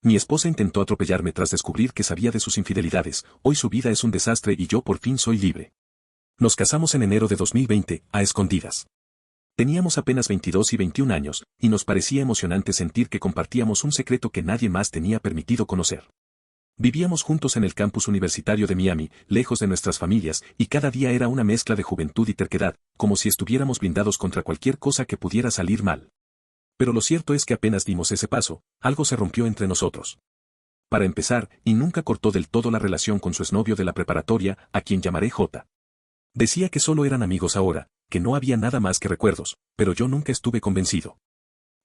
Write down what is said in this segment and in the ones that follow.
Mi esposa intentó atropellarme tras descubrir que sabía de sus infidelidades, hoy su vida es un desastre y yo por fin soy libre. Nos casamos en enero de 2020, a escondidas. Teníamos apenas 22 y 21 años, y nos parecía emocionante sentir que compartíamos un secreto que nadie más tenía permitido conocer. Vivíamos juntos en el campus universitario de Miami, lejos de nuestras familias, y cada día era una mezcla de juventud y terquedad, como si estuviéramos blindados contra cualquier cosa que pudiera salir mal. Pero lo cierto es que apenas dimos ese paso, algo se rompió entre nosotros. Para empezar, y nunca cortó del todo la relación con su exnovio de la preparatoria, a quien llamaré J. Decía que solo eran amigos ahora, que no había nada más que recuerdos, pero yo nunca estuve convencido.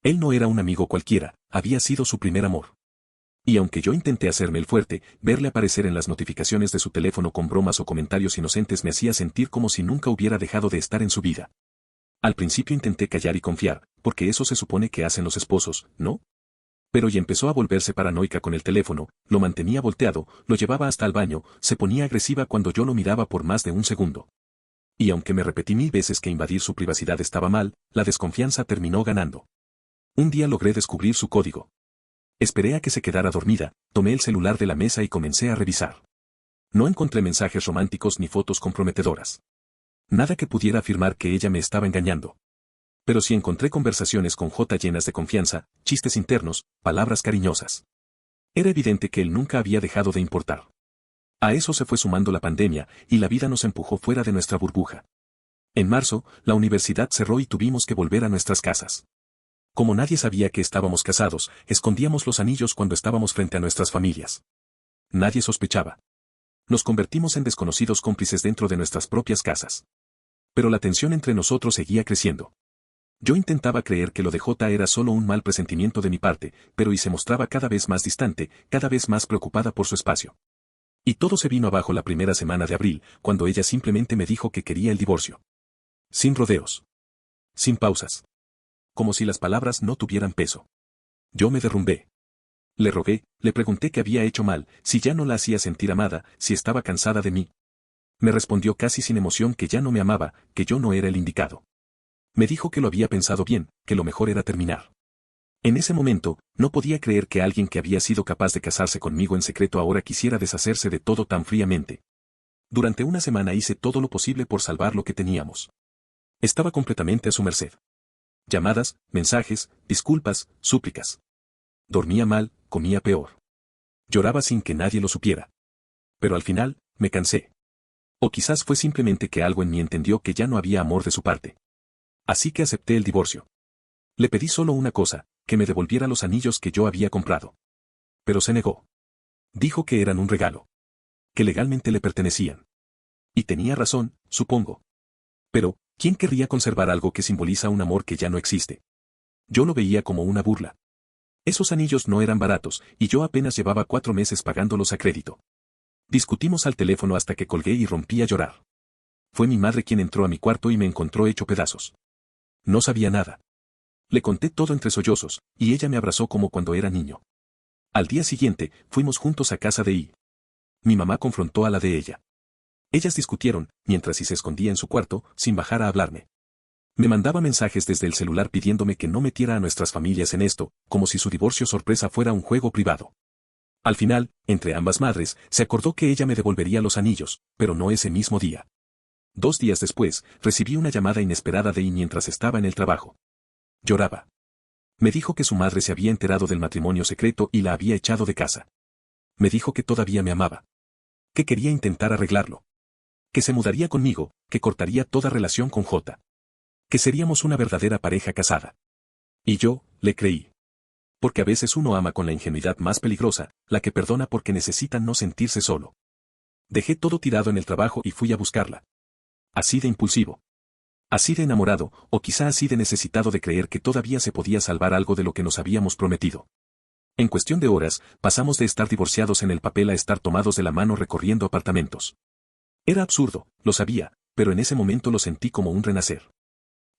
Él no era un amigo cualquiera, había sido su primer amor. Y aunque yo intenté hacerme el fuerte, verle aparecer en las notificaciones de su teléfono con bromas o comentarios inocentes me hacía sentir como si nunca hubiera dejado de estar en su vida. Al principio intenté callar y confiar, porque eso se supone que hacen los esposos, ¿no? Pero y empezó a volverse paranoica con el teléfono, lo mantenía volteado, lo llevaba hasta el baño, se ponía agresiva cuando yo lo miraba por más de un segundo. Y aunque me repetí 1000 veces que invadir su privacidad estaba mal, la desconfianza terminó ganando. Un día logré descubrir su código. Esperé a que se quedara dormida, tomé el celular de la mesa y comencé a revisar. No encontré mensajes románticos ni fotos comprometedoras. Nada que pudiera afirmar que ella me estaba engañando. Pero sí encontré conversaciones con J llenas de confianza, chistes internos, palabras cariñosas. Era evidente que él nunca había dejado de importar. A eso se fue sumando la pandemia, y la vida nos empujó fuera de nuestra burbuja. En marzo, la universidad cerró y tuvimos que volver a nuestras casas. Como nadie sabía que estábamos casados, escondíamos los anillos cuando estábamos frente a nuestras familias. Nadie sospechaba. Nos convertimos en desconocidos cómplices dentro de nuestras propias casas. Pero la tensión entre nosotros seguía creciendo. Yo intentaba creer que lo de J era solo un mal presentimiento de mi parte, pero y se mostraba cada vez más distante, cada vez más preocupada por su espacio. Y todo se vino abajo la primera semana de abril, cuando ella simplemente me dijo que quería el divorcio. Sin rodeos. Sin pausas. Como si las palabras no tuvieran peso. Yo me derrumbé. Le rogué, le pregunté qué había hecho mal, si ya no la hacía sentir amada, si estaba cansada de mí. Me respondió casi sin emoción que ya no me amaba, que yo no era el indicado. Me dijo que lo había pensado bien, que lo mejor era terminar. En ese momento, no podía creer que alguien que había sido capaz de casarse conmigo en secreto ahora quisiera deshacerse de todo tan fríamente. Durante una semana hice todo lo posible por salvar lo que teníamos. Estaba completamente a su merced. Llamadas, mensajes, disculpas, súplicas. Dormía mal, comía peor. Lloraba sin que nadie lo supiera. Pero al final, me cansé. O quizás fue simplemente que algo en mí entendió que ya no había amor de su parte. Así que acepté el divorcio. Le pedí solo una cosa, que me devolviera los anillos que yo había comprado. Pero se negó. Dijo que eran un regalo. Que legalmente le pertenecían. Y tenía razón, supongo. Pero, ¿quién querría conservar algo que simboliza un amor que ya no existe? Yo lo veía como una burla. Esos anillos no eran baratos, y yo apenas llevaba 4 meses pagándolos a crédito. Discutimos al teléfono hasta que colgué y rompí a llorar. Fue mi madre quien entró a mi cuarto y me encontró hecho pedazos. No sabía nada. Le conté todo entre sollozos, y ella me abrazó como cuando era niño. Al día siguiente, fuimos juntos a casa de I. Mi mamá confrontó a la de ella. Ellas discutieron, mientras I se escondía en su cuarto, sin bajar a hablarme. Me mandaba mensajes desde el celular pidiéndome que no metiera a nuestras familias en esto, como si su divorcio sorpresa fuera un juego privado. Al final, entre ambas madres, se acordó que ella me devolvería los anillos, pero no ese mismo día. 2 días después, recibí una llamada inesperada de I mientras estaba en el trabajo. Lloraba. Me dijo que su madre se había enterado del matrimonio secreto y la había echado de casa. Me dijo que todavía me amaba. Que quería intentar arreglarlo. Que se mudaría conmigo, que cortaría toda relación con J. Que seríamos una verdadera pareja casada. Y yo, le creí. Porque a veces uno ama con la ingenuidad más peligrosa, la que perdona porque necesita no sentirse solo. Dejé todo tirado en el trabajo y fui a buscarla. Así de impulsivo. Así de enamorado, o quizá así de necesitado de creer que todavía se podía salvar algo de lo que nos habíamos prometido. En cuestión de horas, pasamos de estar divorciados en el papel a estar tomados de la mano recorriendo apartamentos. Era absurdo, lo sabía, pero en ese momento lo sentí como un renacer.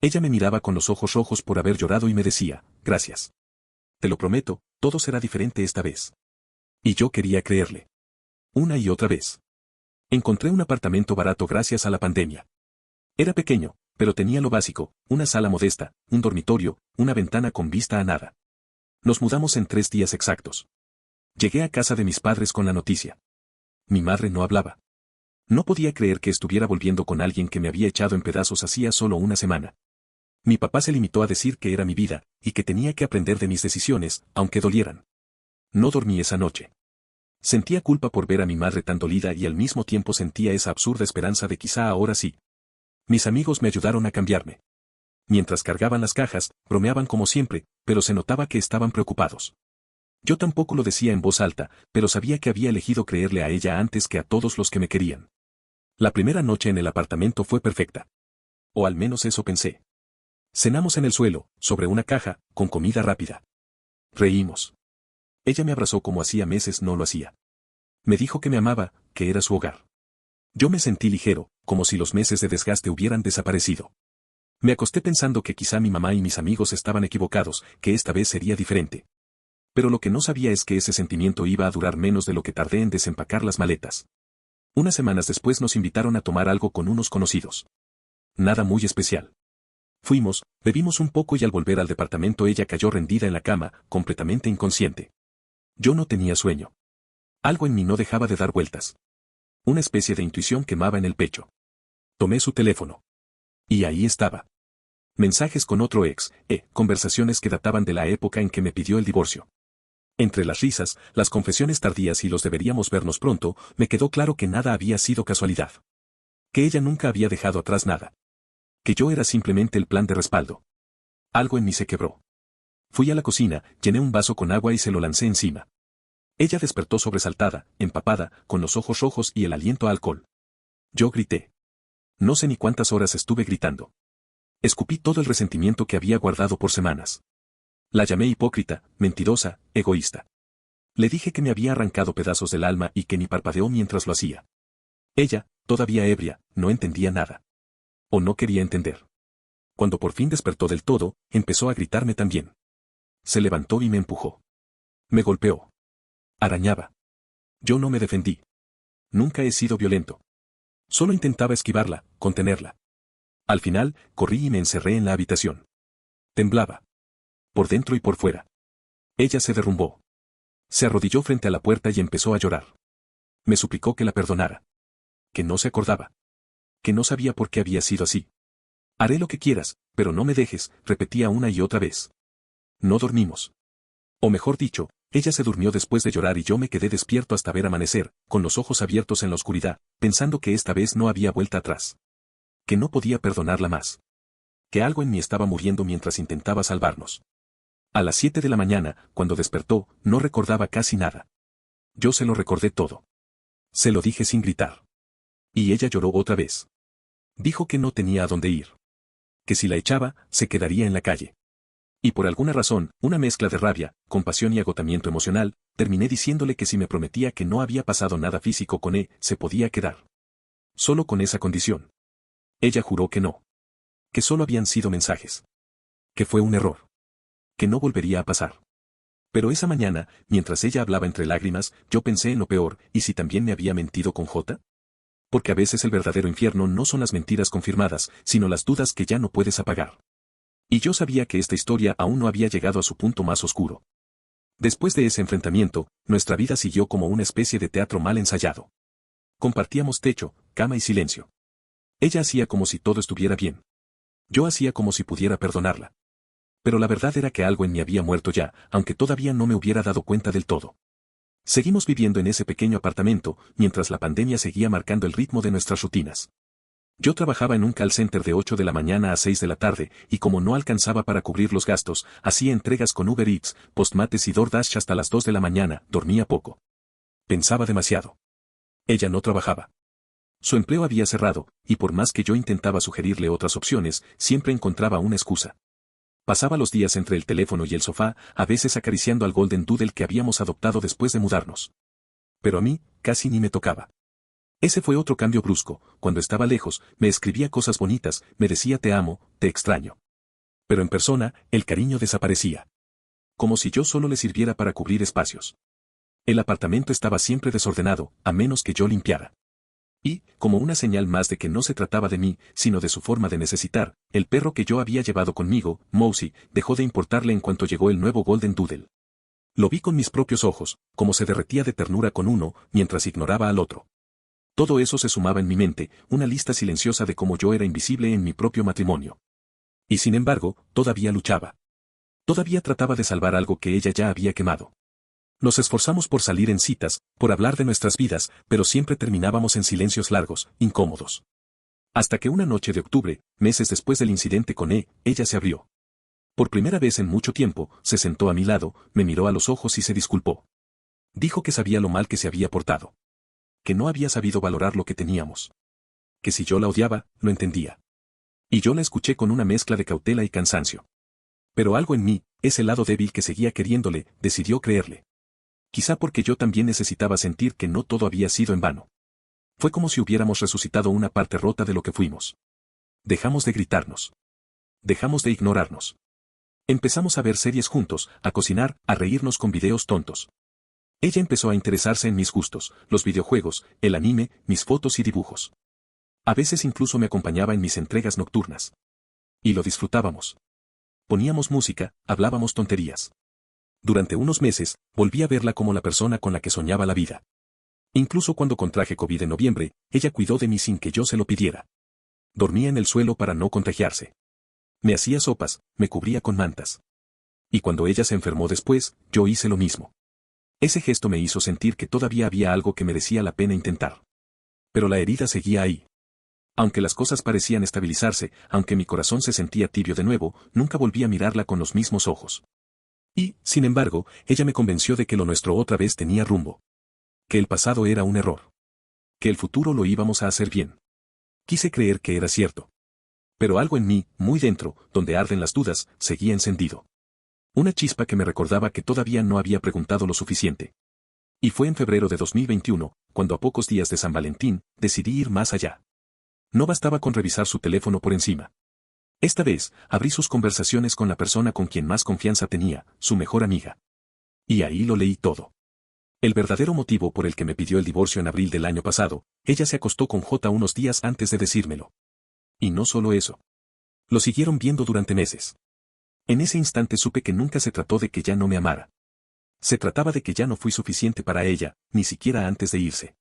Ella me miraba con los ojos rojos por haber llorado y me decía, gracias. Te lo prometo, todo será diferente esta vez. Y yo quería creerle. Una y otra vez. Encontré un apartamento barato gracias a la pandemia. Era pequeño, pero tenía lo básico, una sala modesta, un dormitorio, una ventana con vista a nada. Nos mudamos en 3 días exactos. Llegué a casa de mis padres con la noticia. Mi madre no hablaba. No podía creer que estuviera volviendo con alguien que me había echado en pedazos hacía solo una semana. Mi papá se limitó a decir que era mi vida, y que tenía que aprender de mis decisiones, aunque dolieran. No dormí esa noche. Sentía culpa por ver a mi madre tan dolida y al mismo tiempo sentía esa absurda esperanza de quizá ahora sí. Mis amigos me ayudaron a cambiarme. Mientras cargaban las cajas, bromeaban como siempre, pero se notaba que estaban preocupados. Yo tampoco lo decía en voz alta, pero sabía que había elegido creerle a ella antes que a todos los que me querían. La primera noche en el apartamento fue perfecta. O al menos eso pensé. Cenamos en el suelo, sobre una caja, con comida rápida. Reímos. Ella me abrazó como hacía meses no lo hacía. Me dijo que me amaba, que era su hogar. Yo me sentí ligero, como si los meses de desgaste hubieran desaparecido. Me acosté pensando que quizá mi mamá y mis amigos estaban equivocados, que esta vez sería diferente. Pero lo que no sabía es que ese sentimiento iba a durar menos de lo que tardé en desempacar las maletas. Unas semanas después nos invitaron a tomar algo con unos conocidos. Nada muy especial. Fuimos, bebimos un poco y al volver al departamento ella cayó rendida en la cama, completamente inconsciente. Yo no tenía sueño. Algo en mí no dejaba de dar vueltas. Una especie de intuición quemaba en el pecho. Tomé su teléfono. Y ahí estaba. Mensajes con otro ex, conversaciones que databan de la época en que me pidió el divorcio. Entre las risas, las confesiones tardías y los deberíamos vernos pronto, me quedó claro que nada había sido casualidad. Que ella nunca había dejado atrás nada. Que yo era simplemente el plan de respaldo. Algo en mí se quebró. Fui a la cocina, llené un vaso con agua y se lo lancé encima. Ella despertó sobresaltada, empapada, con los ojos rojos y el aliento a alcohol. Yo grité. No sé ni cuántas horas estuve gritando. Escupí todo el resentimiento que había guardado por semanas. La llamé hipócrita, mentirosa, egoísta. Le dije que me había arrancado pedazos del alma y que ni parpadeó mientras lo hacía. Ella, todavía ebria, no entendía nada. O no quería entender. Cuando por fin despertó del todo, empezó a gritarme también. Se levantó y me empujó. Me golpeó. Arañaba. Yo no me defendí. Nunca he sido violento. Solo intentaba esquivarla, contenerla. Al final, corrí y me encerré en la habitación. Temblaba. Por dentro y por fuera. Ella se derrumbó. Se arrodilló frente a la puerta y empezó a llorar. Me suplicó que la perdonara. Que no se acordaba. Que no sabía por qué había sido así. Haré lo que quieras, pero no me dejes, repetía una y otra vez. No dormimos. O mejor dicho, ella se durmió después de llorar y yo me quedé despierto hasta ver amanecer, con los ojos abiertos en la oscuridad, pensando que esta vez no había vuelta atrás. Que no podía perdonarla más. Que algo en mí estaba muriendo mientras intentaba salvarnos. A las 7 de la mañana, cuando despertó, no recordaba casi nada. Yo se lo recordé todo. Se lo dije sin gritar. Y ella lloró otra vez. Dijo que no tenía a dónde ir. Que si la echaba, se quedaría en la calle. Y por alguna razón, una mezcla de rabia, compasión y agotamiento emocional, terminé diciéndole que si me prometía que no había pasado nada físico con él, se podía quedar. Solo con esa condición. Ella juró que no. Que solo habían sido mensajes. Que fue un error. Que no volvería a pasar. Pero esa mañana, mientras ella hablaba entre lágrimas, yo pensé en lo peor, ¿y si también me había mentido con J? Porque a veces el verdadero infierno no son las mentiras confirmadas, sino las dudas que ya no puedes apagar. Y yo sabía que esta historia aún no había llegado a su punto más oscuro. Después de ese enfrentamiento, nuestra vida siguió como una especie de teatro mal ensayado. Compartíamos techo, cama y silencio. Ella hacía como si todo estuviera bien. Yo hacía como si pudiera perdonarla. Pero la verdad era que algo en mí había muerto ya, aunque todavía no me hubiera dado cuenta del todo. Seguimos viviendo en ese pequeño apartamento, mientras la pandemia seguía marcando el ritmo de nuestras rutinas. Yo trabajaba en un call center de 8 de la mañana a 6 de la tarde, y como no alcanzaba para cubrir los gastos, hacía entregas con Uber Eats, Postmates y DoorDash hasta las 2 de la mañana, dormía poco. Pensaba demasiado. Ella no trabajaba. Su empleo había cerrado, y por más que yo intentaba sugerirle otras opciones, siempre encontraba una excusa. Pasaba los días entre el teléfono y el sofá, a veces acariciando al Golden Doodle que habíamos adoptado después de mudarnos. Pero a mí, casi ni me tocaba. Ese fue otro cambio brusco, cuando estaba lejos, me escribía cosas bonitas, me decía te amo, te extraño. Pero en persona, el cariño desaparecía. Como si yo solo le sirviera para cubrir espacios. El apartamento estaba siempre desordenado, a menos que yo limpiara. Y, como una señal más de que no se trataba de mí, sino de su forma de necesitar, el perro que yo había llevado conmigo, Mousy, dejó de importarle en cuanto llegó el nuevo Golden Doodle. Lo vi con mis propios ojos, como se derretía de ternura con uno, mientras ignoraba al otro. Todo eso se sumaba en mi mente, una lista silenciosa de cómo yo era invisible en mi propio matrimonio. Y sin embargo, todavía luchaba. Todavía trataba de salvar algo que ella ya había quemado. Nos esforzamos por salir en citas, por hablar de nuestras vidas, pero siempre terminábamos en silencios largos, incómodos. Hasta que una noche de octubre, meses después del incidente con ella se abrió. Por primera vez en mucho tiempo, se sentó a mi lado, me miró a los ojos y se disculpó. Dijo que sabía lo mal que se había portado. Que no había sabido valorar lo que teníamos. Que si yo la odiaba, lo entendía. Y yo la escuché con una mezcla de cautela y cansancio. Pero algo en mí, ese lado débil que seguía queriéndole, decidió creerle. Quizá porque yo también necesitaba sentir que no todo había sido en vano. Fue como si hubiéramos resucitado una parte rota de lo que fuimos. Dejamos de gritarnos. Dejamos de ignorarnos. Empezamos a ver series juntos, a cocinar, a reírnos con videos tontos. Ella empezó a interesarse en mis gustos, los videojuegos, el anime, mis fotos y dibujos. A veces incluso me acompañaba en mis entregas nocturnas. Y lo disfrutábamos. Poníamos música, hablábamos tonterías. Durante unos meses, volví a verla como la persona con la que soñaba la vida. Incluso cuando contraje COVID en noviembre, ella cuidó de mí sin que yo se lo pidiera. Dormía en el suelo para no contagiarse. Me hacía sopas, me cubría con mantas. Y cuando ella se enfermó después, yo hice lo mismo. Ese gesto me hizo sentir que todavía había algo que merecía la pena intentar. Pero la herida seguía ahí. Aunque las cosas parecían estabilizarse, aunque mi corazón se sentía tibio de nuevo, nunca volví a mirarla con los mismos ojos. Y, sin embargo, ella me convenció de que lo nuestro otra vez tenía rumbo. Que el pasado era un error. Que el futuro lo íbamos a hacer bien. Quise creer que era cierto. Pero algo en mí, muy dentro, donde arden las dudas, seguía encendido. Una chispa que me recordaba que todavía no había preguntado lo suficiente. Y fue en febrero de 2021, cuando a pocos días de San Valentín, decidí ir más allá. No bastaba con revisar su teléfono por encima. Esta vez, abrí sus conversaciones con la persona con quien más confianza tenía, su mejor amiga. Y ahí lo leí todo. El verdadero motivo por el que me pidió el divorcio en abril del año pasado, ella se acostó con J unos días antes de decírmelo. Y no solo eso. Lo siguieron viendo durante meses. En ese instante supe que nunca se trató de que ya no me amara. Se trataba de que ya no fui suficiente para ella, ni siquiera antes de irse.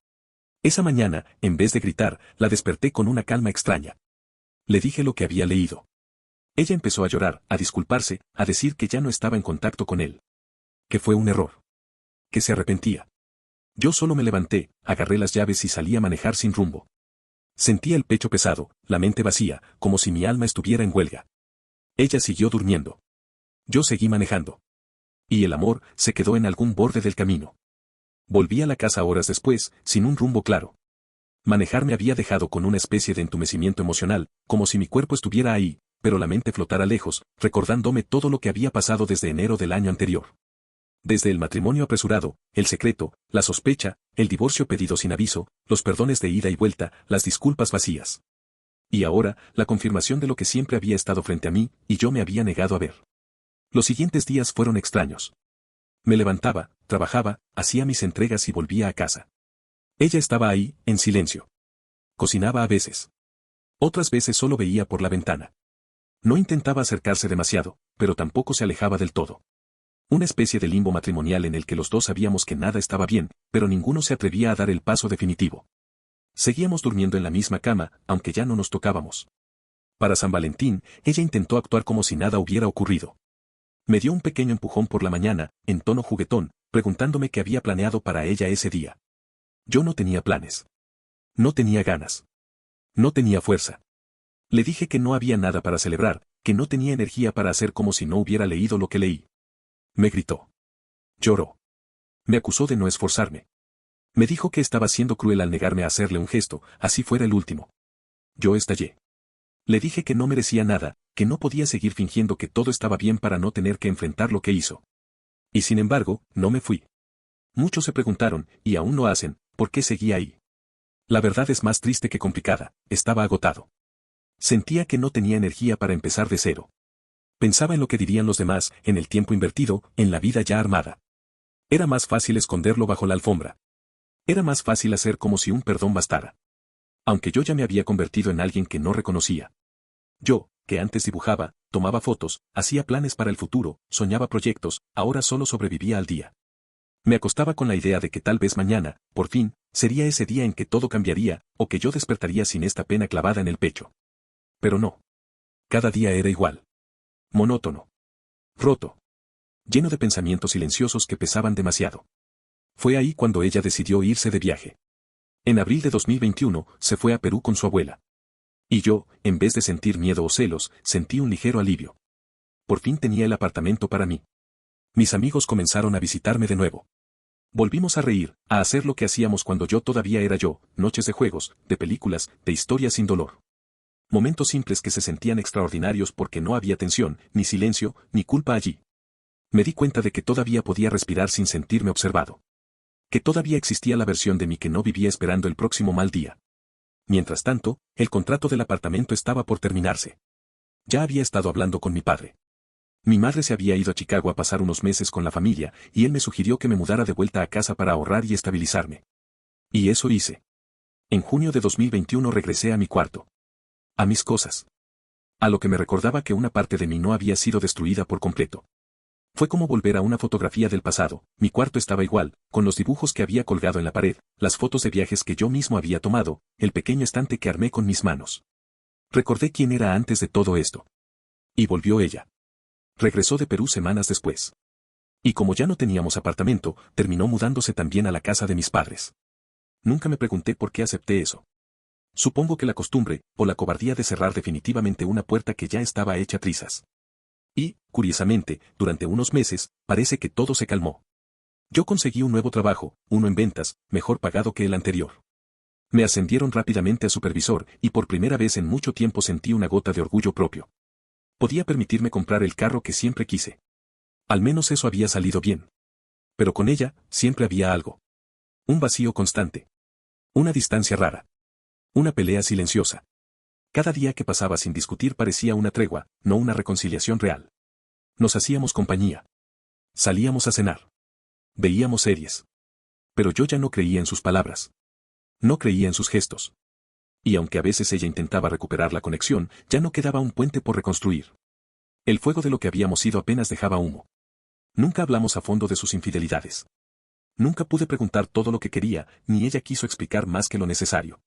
Esa mañana, en vez de gritar, la desperté con una calma extraña. Le dije lo que había leído. Ella empezó a llorar, a disculparse, a decir que ya no estaba en contacto con él. Que fue un error. Que se arrepentía. Yo solo me levanté, agarré las llaves y salí a manejar sin rumbo. Sentía el pecho pesado, la mente vacía, como si mi alma estuviera en huelga. Ella siguió durmiendo. Yo seguí manejando. Y el amor se quedó en algún borde del camino. Volví a la casa horas después, sin un rumbo claro. Manejar me había dejado con una especie de entumecimiento emocional, como si mi cuerpo estuviera ahí, pero la mente flotara lejos, recordándome todo lo que había pasado desde enero del año anterior. Desde el matrimonio apresurado, el secreto, la sospecha, el divorcio pedido sin aviso, los perdones de ida y vuelta, las disculpas vacías. Y ahora, la confirmación de lo que siempre había estado frente a mí, y yo me había negado a ver. Los siguientes días fueron extraños. Me levantaba, trabajaba, hacía mis entregas y volvía a casa. Ella estaba ahí, en silencio. Cocinaba a veces. Otras veces solo veía por la ventana. No intentaba acercarse demasiado, pero tampoco se alejaba del todo. Una especie de limbo matrimonial en el que los dos sabíamos que nada estaba bien, pero ninguno se atrevía a dar el paso definitivo. Seguíamos durmiendo en la misma cama, aunque ya no nos tocábamos. Para San Valentín, ella intentó actuar como si nada hubiera ocurrido. Me dio un pequeño empujón por la mañana, en tono juguetón, preguntándome qué había planeado para ella ese día. Yo no tenía planes. No tenía ganas. No tenía fuerza. Le dije que no había nada para celebrar, que no tenía energía para hacer como si no hubiera leído lo que leí. Me gritó. Lloró. Me acusó de no esforzarme. Me dijo que estaba siendo cruel al negarme a hacerle un gesto, así fuera el último. Yo estallé. Le dije que no merecía nada, que no podía seguir fingiendo que todo estaba bien para no tener que enfrentar lo que hizo. Y sin embargo, no me fui. Muchos se preguntaron, y aún lo hacen, ¿por qué seguía ahí? La verdad es más triste que complicada, estaba agotado. Sentía que no tenía energía para empezar de cero. Pensaba en lo que dirían los demás, en el tiempo invertido, en la vida ya armada. Era más fácil esconderlo bajo la alfombra. Era más fácil hacer como si un perdón bastara. Aunque yo ya me había convertido en alguien que no reconocía. Yo, que antes dibujaba, tomaba fotos, hacía planes para el futuro, soñaba proyectos, ahora solo sobrevivía al día. Me acostaba con la idea de que tal vez mañana, por fin, sería ese día en que todo cambiaría, o que yo despertaría sin esta pena clavada en el pecho. Pero no. Cada día era igual. Monótono. Roto. Lleno de pensamientos silenciosos que pesaban demasiado. Fue ahí cuando ella decidió irse de viaje. En abril de 2021, se fue a Perú con su abuela. Y yo, en vez de sentir miedo o celos, sentí un ligero alivio. Por fin tenía el apartamento para mí. Mis amigos comenzaron a visitarme de nuevo. Volvimos a reír, a hacer lo que hacíamos cuando yo todavía era yo, noches de juegos, de películas, de historias sin dolor. Momentos simples que se sentían extraordinarios porque no había tensión, ni silencio, ni culpa allí. Me di cuenta de que todavía podía respirar sin sentirme observado. Que todavía existía la versión de mí que no vivía esperando el próximo mal día. Mientras tanto, el contrato del apartamento estaba por terminarse. Ya había estado hablando con mi padre. Mi madre se había ido a Chicago a pasar unos meses con la familia, y él me sugirió que me mudara de vuelta a casa para ahorrar y estabilizarme. Y eso hice. En junio de 2021 regresé a mi cuarto. A mis cosas. A lo que me recordaba que una parte de mí no había sido destruida por completo. Fue como volver a una fotografía del pasado. Mi cuarto estaba igual, con los dibujos que había colgado en la pared, las fotos de viajes que yo mismo había tomado, el pequeño estante que armé con mis manos. Recordé quién era antes de todo esto. Y volvió ella. Regresó de Perú semanas después. Y como ya no teníamos apartamento, terminó mudándose también a la casa de mis padres. Nunca me pregunté por qué acepté eso. Supongo que la costumbre, o la cobardía de cerrar definitivamente una puerta que ya estaba hecha trizas. Y, curiosamente, durante unos meses, parece que todo se calmó. Yo conseguí un nuevo trabajo, uno en ventas, mejor pagado que el anterior. Me ascendieron rápidamente a supervisor, y por primera vez en mucho tiempo sentí una gota de orgullo propio. Podía permitirme comprar el carro que siempre quise. Al menos eso había salido bien. Pero con ella, siempre había algo. Un vacío constante. Una distancia rara. Una pelea silenciosa. Cada día que pasaba sin discutir parecía una tregua, no una reconciliación real. Nos hacíamos compañía. Salíamos a cenar. Veíamos series. Pero yo ya no creía en sus palabras. No creía en sus gestos. Y aunque a veces ella intentaba recuperar la conexión, ya no quedaba un puente por reconstruir. El fuego de lo que habíamos sido apenas dejaba humo. Nunca hablamos a fondo de sus infidelidades. Nunca pude preguntar todo lo que quería, ni ella quiso explicar más que lo necesario.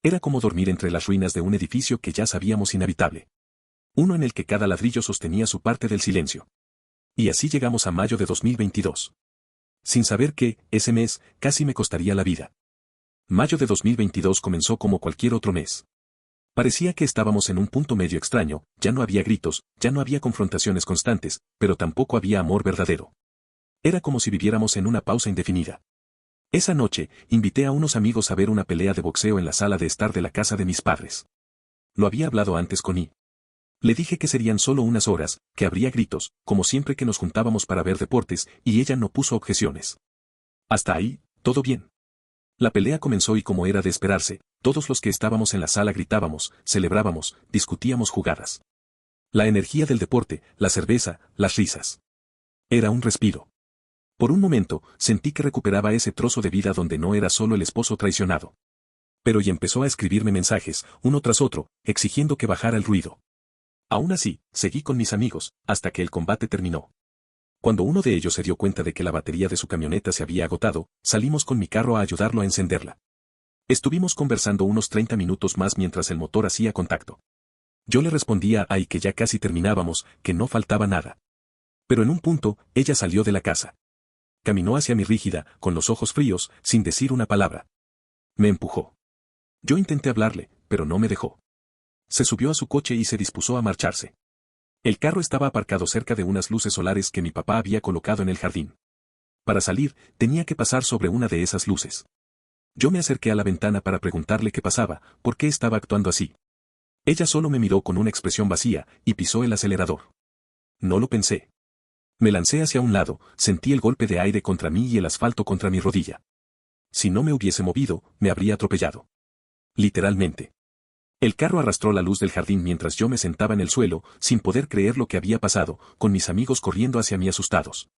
Era como dormir entre las ruinas de un edificio que ya sabíamos inhabitable. Uno en el que cada ladrillo sostenía su parte del silencio. Y así llegamos a mayo de 2022. Sin saber que, ese mes, casi me costaría la vida. Mayo de 2022 comenzó como cualquier otro mes. Parecía que estábamos en un punto medio extraño, ya no había gritos, ya no había confrontaciones constantes, pero tampoco había amor verdadero. Era como si viviéramos en una pausa indefinida. Esa noche, invité a unos amigos a ver una pelea de boxeo en la sala de estar de la casa de mis padres. Lo había hablado antes con I. Le dije que serían solo unas horas, que habría gritos, como siempre que nos juntábamos para ver deportes, y ella no puso objeciones. Hasta ahí, todo bien. La pelea comenzó y como era de esperarse, todos los que estábamos en la sala gritábamos, celebrábamos, discutíamos jugadas. La energía del deporte, la cerveza, las risas. Era un respiro. Por un momento, sentí que recuperaba ese trozo de vida donde no era solo el esposo traicionado. Pero y empezó a escribirme mensajes, uno tras otro, exigiendo que bajara el ruido. Aún así, seguí con mis amigos, hasta que el combate terminó. Cuando uno de ellos se dio cuenta de que la batería de su camioneta se había agotado, salimos con mi carro a ayudarlo a encenderla. Estuvimos conversando unos 30 minutos más mientras el motor hacía contacto. Yo le respondía a que ya casi terminábamos, que no faltaba nada. Pero en un punto, ella salió de la casa. Caminó hacia mí rígida, con los ojos fríos, sin decir una palabra. Me empujó. Yo intenté hablarle, pero no me dejó. Se subió a su coche y se dispuso a marcharse. El carro estaba aparcado cerca de unas luces solares que mi papá había colocado en el jardín. Para salir, tenía que pasar sobre una de esas luces. Yo me acerqué a la ventana para preguntarle qué pasaba, por qué estaba actuando así. Ella solo me miró con una expresión vacía, y pisó el acelerador. No lo pensé. Me lancé hacia un lado, sentí el golpe de aire contra mí y el asfalto contra mi rodilla. Si no me hubiese movido, me habría atropellado. Literalmente. El carro arrastró la luz del jardín mientras yo me sentaba en el suelo, sin poder creer lo que había pasado, con mis amigos corriendo hacia mí asustados.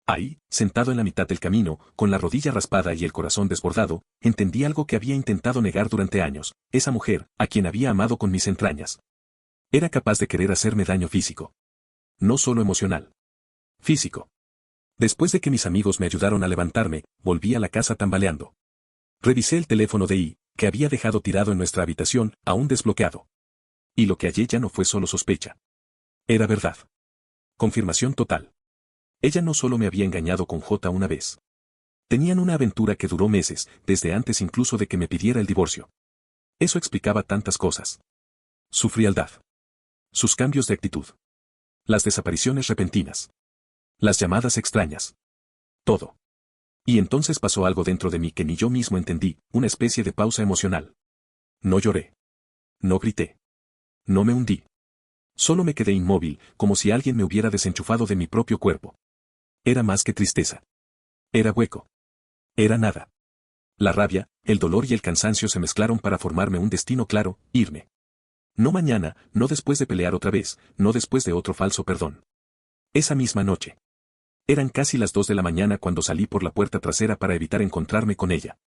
Ahí, sentado en la mitad del camino, con la rodilla raspada y el corazón desbordado, entendí algo que había intentado negar durante años, esa mujer, a quien había amado con mis entrañas. Era capaz de querer hacerme daño físico. No solo emocional. Físico. Después de que mis amigos me ayudaron a levantarme, volví a la casa tambaleando. Revisé el teléfono de I, que había dejado tirado en nuestra habitación, aún desbloqueado. Y lo que hallé ya no fue solo sospecha. Era verdad. Confirmación total. Ella no solo me había engañado con J una vez. Tenían una aventura que duró meses, desde antes incluso de que me pidiera el divorcio. Eso explicaba tantas cosas. Su frialdad. Sus cambios de actitud. Las desapariciones repentinas. Las llamadas extrañas. Todo. Y entonces pasó algo dentro de mí que ni yo mismo entendí, una especie de pausa emocional. No lloré. No grité. No me hundí. Solo me quedé inmóvil, como si alguien me hubiera desenchufado de mi propio cuerpo. Era más que tristeza. Era hueco. Era nada. La rabia, el dolor y el cansancio se mezclaron para formarme un destino claro, irme. No mañana, no después de pelear otra vez, no después de otro falso perdón. Esa misma noche. Eran casi las 2 de la mañana cuando salí por la puerta trasera para evitar encontrarme con ella.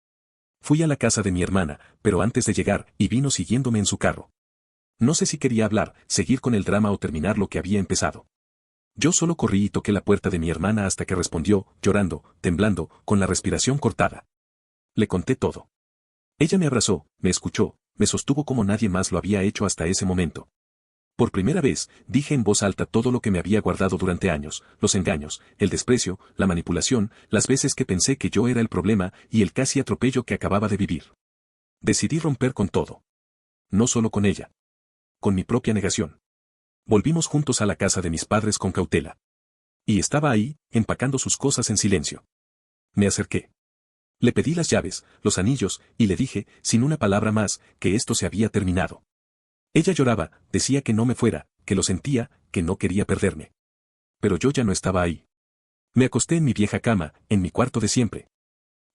Fui a la casa de mi hermana, pero antes de llegar, y vino siguiéndome en su carro. No sé si quería hablar, seguir con el drama o terminar lo que había empezado. Yo solo corrí y toqué la puerta de mi hermana hasta que respondió, llorando, temblando, con la respiración cortada. Le conté todo. Ella me abrazó, me escuchó, me sostuvo como nadie más lo había hecho hasta ese momento. Por primera vez, dije en voz alta todo lo que me había guardado durante años, los engaños, el desprecio, la manipulación, las veces que pensé que yo era el problema y el casi atropello que acababa de vivir. Decidí romper con todo. No solo con ella. Con mi propia negación. Volvimos juntos a la casa de mis padres con cautela. Y estaba ahí, empacando sus cosas en silencio. Me acerqué. Le pedí las llaves, los anillos, y le dije, sin una palabra más, que esto se había terminado. Ella lloraba, decía que no me fuera, que lo sentía, que no quería perderme. Pero yo ya no estaba ahí. Me acosté en mi vieja cama, en mi cuarto de siempre.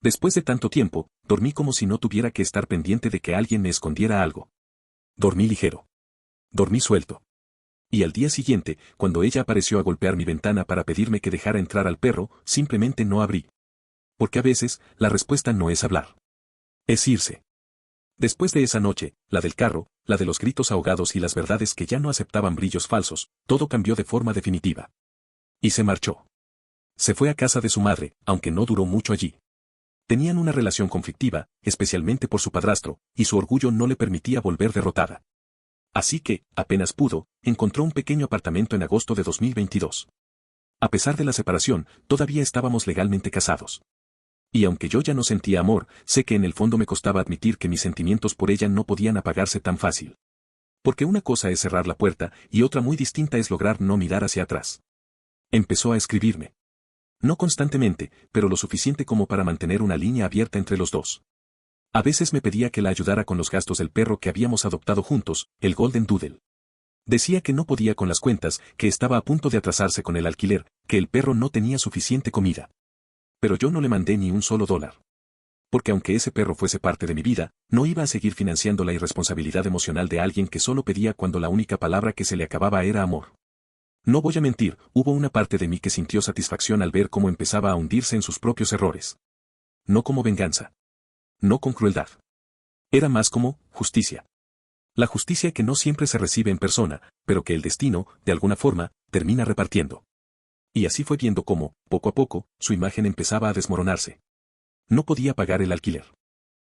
Después de tanto tiempo, dormí como si no tuviera que estar pendiente de que alguien me escondiera algo. Dormí ligero. Dormí suelto. Y al día siguiente, cuando ella apareció a golpear mi ventana para pedirme que dejara entrar al perro, simplemente no abrí. Porque a veces, la respuesta no es hablar. Es irse. Después de esa noche, la del carro, la de los gritos ahogados y las verdades que ya no aceptaban brillos falsos, todo cambió de forma definitiva. Y se marchó. Se fue a casa de su madre, aunque no duró mucho allí. Tenían una relación conflictiva, especialmente por su padrastro, y su orgullo no le permitía volver derrotada. Así que, apenas pudo, encontró un pequeño apartamento en agosto de 2022. A pesar de la separación, todavía estábamos legalmente casados. Y aunque yo ya no sentía amor, sé que en el fondo me costaba admitir que mis sentimientos por ella no podían apagarse tan fácil. Porque una cosa es cerrar la puerta, y otra muy distinta es lograr no mirar hacia atrás. Empezó a escribirme. No constantemente, pero lo suficiente como para mantener una línea abierta entre los dos. A veces me pedía que la ayudara con los gastos del perro que habíamos adoptado juntos, el Golden Doodle. Decía que no podía con las cuentas, que estaba a punto de atrasarse con el alquiler, que el perro no tenía suficiente comida. Pero yo no le mandé ni un solo dólar. Porque aunque ese perro fuese parte de mi vida, no iba a seguir financiando la irresponsabilidad emocional de alguien que solo pedía cuando la única palabra que se le acababa era amor. No voy a mentir, hubo una parte de mí que sintió satisfacción al ver cómo empezaba a hundirse en sus propios errores. No como venganza. No con crueldad. Era más como justicia. La justicia que no siempre se recibe en persona, pero que el destino, de alguna forma, termina repartiendo. Y así fue viendo cómo, poco a poco, su imagen empezaba a desmoronarse. No podía pagar el alquiler.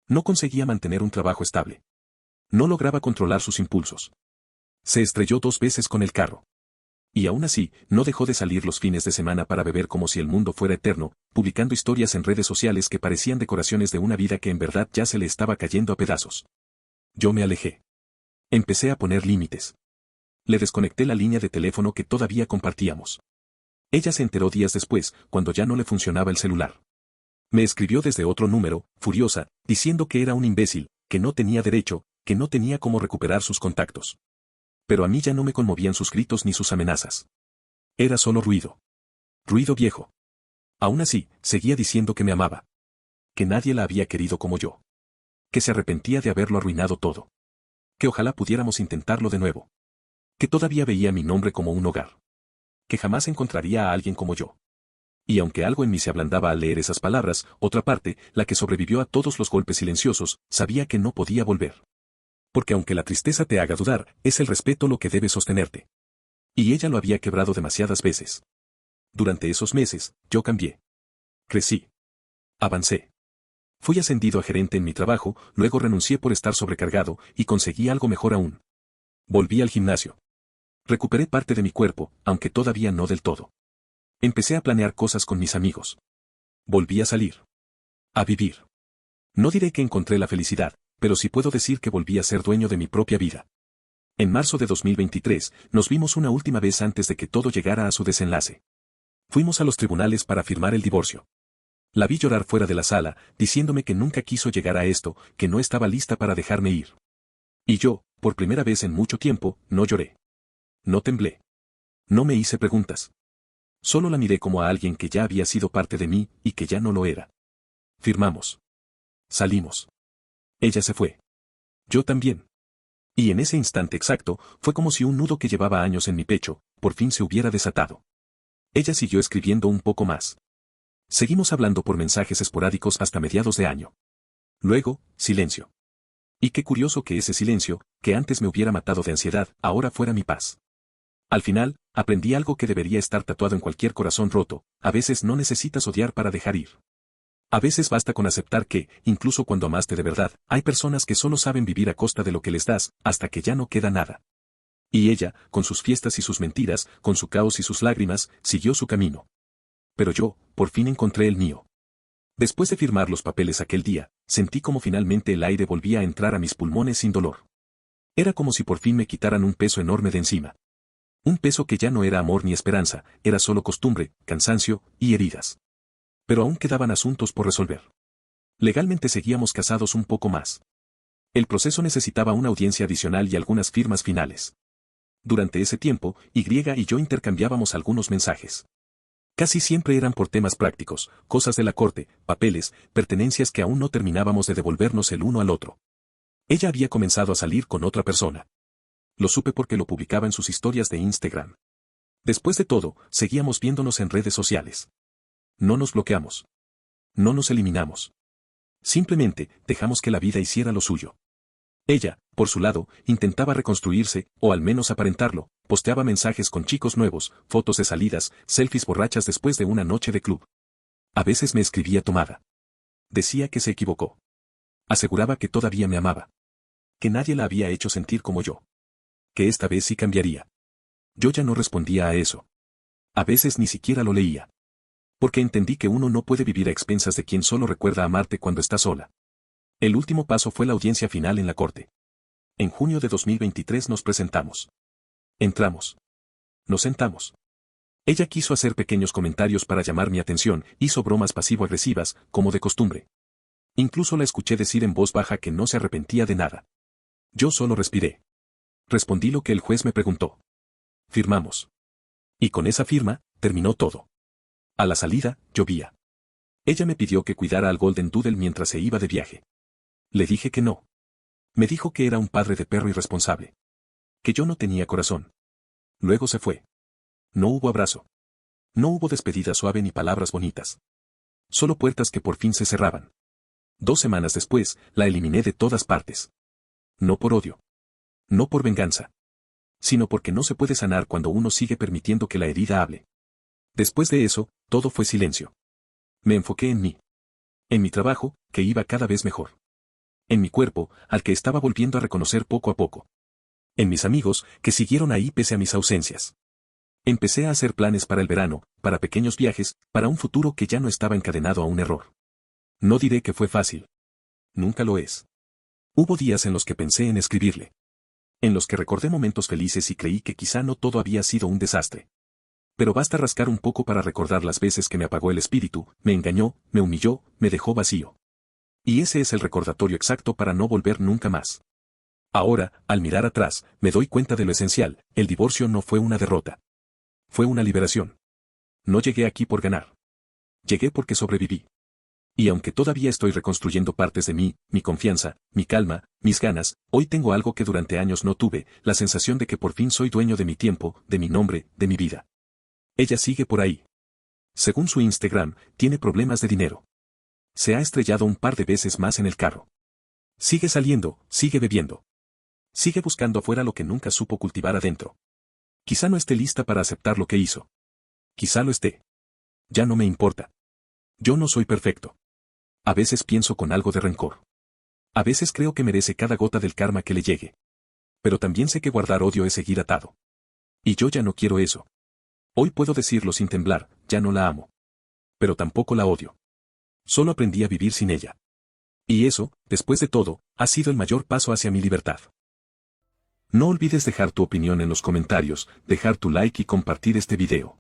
No conseguía mantener un trabajo estable. No lograba controlar sus impulsos. Se estrelló 2 veces con el carro. Y aún así, no dejó de salir los fines de semana para beber como si el mundo fuera eterno, publicando historias en redes sociales que parecían decoraciones de una vida que en verdad ya se le estaba cayendo a pedazos. Yo me alejé. Empecé a poner límites. Le desconecté la línea de teléfono que todavía compartíamos. Ella se enteró días después, cuando ya no le funcionaba el celular. Me escribió desde otro número, furiosa, diciendo que era un imbécil, que no tenía derecho, que no tenía cómo recuperar sus contactos. Pero a mí ya no me conmovían sus gritos ni sus amenazas. Era solo ruido. Ruido viejo. Aún así, seguía diciendo que me amaba. Que nadie la había querido como yo. Que se arrepentía de haberlo arruinado todo. Que ojalá pudiéramos intentarlo de nuevo. Que todavía veía mi nombre como un hogar. Que jamás encontraría a alguien como yo. Y aunque algo en mí se ablandaba al leer esas palabras, otra parte, la que sobrevivió a todos los golpes silenciosos, sabía que no podía volver. Porque aunque la tristeza te haga dudar, es el respeto lo que debe sostenerte. Y ella lo había quebrado demasiadas veces. Durante esos meses, yo cambié. Crecí. Avancé. Fui ascendido a gerente en mi trabajo, luego renuncié por estar sobrecargado y conseguí algo mejor aún. Volví al gimnasio. Recuperé parte de mi cuerpo, aunque todavía no del todo. Empecé a planear cosas con mis amigos. Volví a salir. A vivir. No diré que encontré la felicidad, pero sí puedo decir que volví a ser dueño de mi propia vida. En marzo de 2023, nos vimos una última vez antes de que todo llegara a su desenlace. Fuimos a los tribunales para firmar el divorcio. La vi llorar fuera de la sala, diciéndome que nunca quiso llegar a esto, que no estaba lista para dejarme ir. Y yo, por primera vez en mucho tiempo, no lloré. No temblé. No me hice preguntas. Solo la miré como a alguien que ya había sido parte de mí y que ya no lo era. Firmamos. Salimos. Ella se fue. Yo también. Y en ese instante exacto, fue como si un nudo que llevaba años en mi pecho, por fin se hubiera desatado. Ella siguió escribiendo un poco más. Seguimos hablando por mensajes esporádicos hasta mediados de año. Luego, silencio. Y qué curioso que ese silencio, que antes me hubiera matado de ansiedad, ahora fuera mi paz. Al final, aprendí algo que debería estar tatuado en cualquier corazón roto: a veces no necesitas odiar para dejar ir. A veces basta con aceptar que, incluso cuando amaste de verdad, hay personas que solo saben vivir a costa de lo que les das, hasta que ya no queda nada. Y ella, con sus fiestas y sus mentiras, con su caos y sus lágrimas, siguió su camino. Pero yo, por fin encontré el mío. Después de firmar los papeles aquel día, sentí como finalmente el aire volvía a entrar a mis pulmones sin dolor. Era como si por fin me quitaran un peso enorme de encima. Un peso que ya no era amor ni esperanza, era solo costumbre, cansancio y heridas. Pero aún quedaban asuntos por resolver. Legalmente seguíamos casados un poco más. El proceso necesitaba una audiencia adicional y algunas firmas finales. Durante ese tiempo, Y y yo intercambiábamos algunos mensajes. Casi siempre eran por temas prácticos, cosas de la corte, papeles, pertenencias que aún no terminábamos de devolvernos el uno al otro. Ella había comenzado a salir con otra persona. Lo supe porque lo publicaba en sus historias de Instagram. Después de todo, seguíamos viéndonos en redes sociales. No nos bloqueamos. No nos eliminamos. Simplemente, dejamos que la vida hiciera lo suyo. Ella, por su lado, intentaba reconstruirse, o al menos aparentarlo, posteaba mensajes con chicos nuevos, fotos de salidas, selfies borrachas después de una noche de club. A veces me escribía tomada. Decía que se equivocó. Aseguraba que todavía me amaba. Que nadie la había hecho sentir como yo. Que esta vez sí cambiaría. Yo ya no respondía a eso. A veces ni siquiera lo leía. Porque entendí que uno no puede vivir a expensas de quien solo recuerda amarte cuando está sola. El último paso fue la audiencia final en la corte. En junio de 2023 nos presentamos. Entramos. Nos sentamos. Ella quiso hacer pequeños comentarios para llamar mi atención, hizo bromas pasivo-agresivas, como de costumbre. Incluso la escuché decir en voz baja que no se arrepentía de nada. Yo solo respiré. Respondí lo que el juez me preguntó. Firmamos. Y con esa firma, terminó todo. A la salida, llovía. Ella me pidió que cuidara al Golden Doodle mientras se iba de viaje. Le dije que no. Me dijo que era un padre de perro irresponsable. Que yo no tenía corazón. Luego se fue. No hubo abrazo. No hubo despedida suave ni palabras bonitas. Solo puertas que por fin se cerraban. 2 semanas después, la eliminé de todas partes. No por odio. No por venganza. Sino porque no se puede sanar cuando uno sigue permitiendo que la herida hable. Después de eso, todo fue silencio. Me enfoqué en mí. En mi trabajo, que iba cada vez mejor. En mi cuerpo, al que estaba volviendo a reconocer poco a poco. En mis amigos, que siguieron ahí pese a mis ausencias. Empecé a hacer planes para el verano, para pequeños viajes, para un futuro que ya no estaba encadenado a un error. No diré que fue fácil. Nunca lo es. Hubo días en los que pensé en escribirle. En los que recordé momentos felices y creí que quizá no todo había sido un desastre. Pero basta rascar un poco para recordar las veces que me apagó el espíritu, me engañó, me humilló, me dejó vacío. Y ese es el recordatorio exacto para no volver nunca más. Ahora, al mirar atrás, me doy cuenta de lo esencial: el divorcio no fue una derrota. Fue una liberación. No llegué aquí por ganar. Llegué porque sobreviví. Y aunque todavía estoy reconstruyendo partes de mí, mi confianza, mi calma, mis ganas, hoy tengo algo que durante años no tuve: la sensación de que por fin soy dueño de mi tiempo, de mi nombre, de mi vida. Ella sigue por ahí. Según su Instagram, tiene problemas de dinero. Se ha estrellado un par de veces más en el carro. Sigue saliendo, sigue bebiendo. Sigue buscando afuera lo que nunca supo cultivar adentro. Quizá no esté lista para aceptar lo que hizo. Quizá lo esté. Ya no me importa. Yo no soy perfecto. A veces pienso con algo de rencor. A veces creo que merece cada gota del karma que le llegue. Pero también sé que guardar odio es seguir atado. Y yo ya no quiero eso. Hoy puedo decirlo sin temblar, ya no la amo. Pero tampoco la odio. Solo aprendí a vivir sin ella. Y eso, después de todo, ha sido el mayor paso hacia mi libertad. No olvides dejar tu opinión en los comentarios, dejar tu like y compartir este video.